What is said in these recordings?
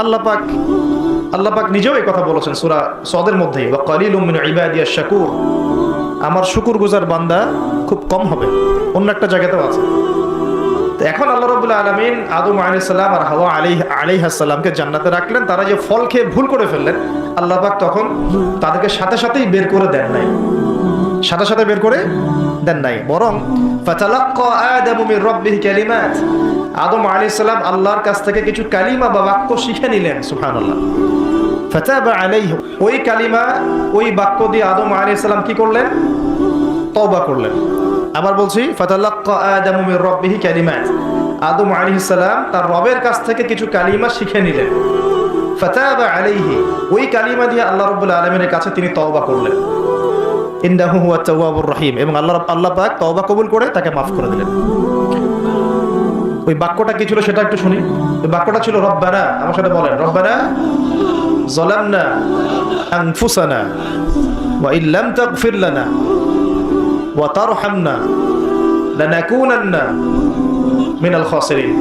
আল্লাহ পাক নিজেও এই কথা বলেছেন সূরা সদের মধ্যে, ওয়া কালিলুম মিন ইবাদিয়াশ শাকুর, আমার শুকরগুজার বান্দা খুব কম হবে। অন্য একটা জায়গাতেও আছে। তো এখন আল্লাহ রাব্বুল আলামিন আদম আলাইহিস সালাম আর হাওয়া আলাইহিস সালামকে জান্নাতে রাখলেন। তারা যে ফল খেয়ে ভুল করে ফেললেন, আল্লাহ পাক তখন তাদেরকে সাথে সাথেই বের করে দেন নাই, সাথে বের করে দেন নাই, বরং ফাতালাক্কা আদামু মির রাব্বিহি কালিমাত, আদম আলাইহিস সালাম আল্লাহর কাছ থেকে কিছু কালিমা বা বাক্য শিখে নিলেন। সুবহানাল্লাহ। ফাতাবা আলাইহি, ওই কালিমা ওই বাক্য দিয়ে আদম আলাইহিস সালাম কি করলেন? তওবা করলেন। আবার বলছি, ফাতালাক্কা আদামু মির রাব্বিহি কালিমাত, আদম আলাইহিস সালাম তার রবের কাছ থেকে কিছু কালিমা শিখে নিলেন। ফাতাবা আলাইহি, ওই কালিমা দিয়ে আল্লাহ রাব্বুল আলামিনের কাছে তিনি তওবা করলেন। ইন্নাহু হুয়াত তাওয়াবুর রহিম, এবং আল্লাহ পাক তওবা কবুল করে তাকে মাফ করে দিলেন। ওই বাক্যটা কি ছিল সেটা একটু শুনি। ওই বাক্যটা ছিল রব্বানা, আমার সাথে বলেন, রব্বানা যালামনা আনফুসানা ওয়া ইল্লাম তাগফির লানা ওয়া তারহামনা লানাকুনান্না মিনাল খাসিরিন।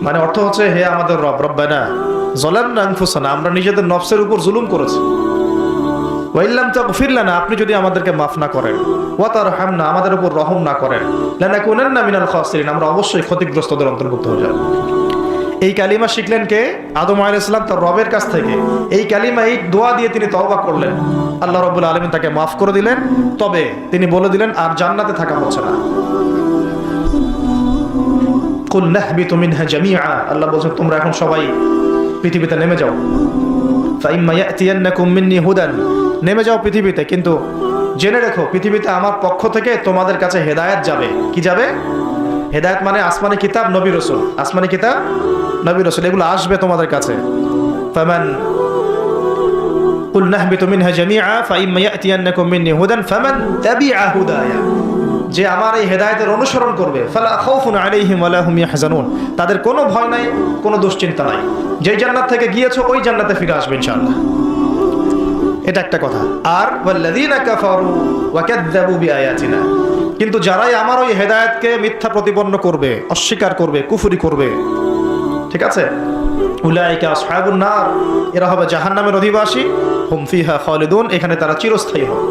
মানে অর্থ হচ্ছে, হে আমাদের রব, রব্বানা যালামনা আনফুসানা, আমরা নিজেদের নফসের উপর জুলুম করেছি, ওয়া ইল্লাম তাগফির লানা, আপনি যদি আমাদেরকে মাফ না করেন, ওয়া তারহামনা, আমাদের উপর রহম না করেন, লানাকুনান্না মিনাল খাসিরিন, আমরা অবশ্যই ক্ষতিগ্রস্তদের অন্তর্ভুক্ত হয়ে যাব। এই কালিমা শিখলেন কে? আদম আলাইহিস সালাম তার রবের কাছ থেকে। এই কালিমা, এই দোয়া দিয়ে তিনি তওবা করলেন, আল্লাহ রাব্বুল আলামিন তাকে মাফ করে দিলেন। তবে তিনি বলে দিলেন আর জান্নাতে থাকা হচ্ছে না। কুল নাহবিতু মিনহা জামিআ, আল্লাহ বলেন তোমরা এখন সবাই পৃথিবীতে নেমে যাও। ফাইম্মা ইয়াতিয়ান্নাকুম মিন্নি হুদান, নেমে যাও পৃথিবীতে, কিন্তু জেনে রেখো পৃথিবীতে আমার পক্ষ থেকে তোমাদের কাছে হেদায়েত যাবে। কি যাবে? হেদায়েত মানে আসমানি কিতাব, নবী রাসূল, আসমানি কিতাব, নবী রাসূল, এগুলো আসবে তোমাদের কাছে। ফামান কুল নাহবিতু মিনহা জামিআ ফাইম্মা ইয়াতিয়ান্নাকুম মিন্নি হুদান ফামান তাবিআ হুদায়া, যে আমার এই হেদায়েতের অনুসরণ করবে, ফালা খাউফুন আলাইহিম ওয়ালা হুম ইয়াহজানুন, তাদের কোনো ভয় নাই, কোনো দুশ্চিন্তা নাই। যেই জান্নাত থেকে গিয়েছো ওই জান্নাতে ফিরে আসবে ইনশাআল্লাহ। এটা একটা কথা। আর ওয়াল্লাযীনা কাফারু ওয়া কাযযাবু বিআয়াতিনা, কিন্তু যারাই আমার ওই হেদায়েতকে মিথ্যা প্রতিপন্ন করবে, অস্বীকার করবে, কুফরি করবে, ঠিক আছে, উলাইকা আসহাবুন নার, এরা হবে জাহান্নামের অধিবাসী, হুম ফিহা খালিদুন, এখানে তারা চিরস্থায়ী হবে।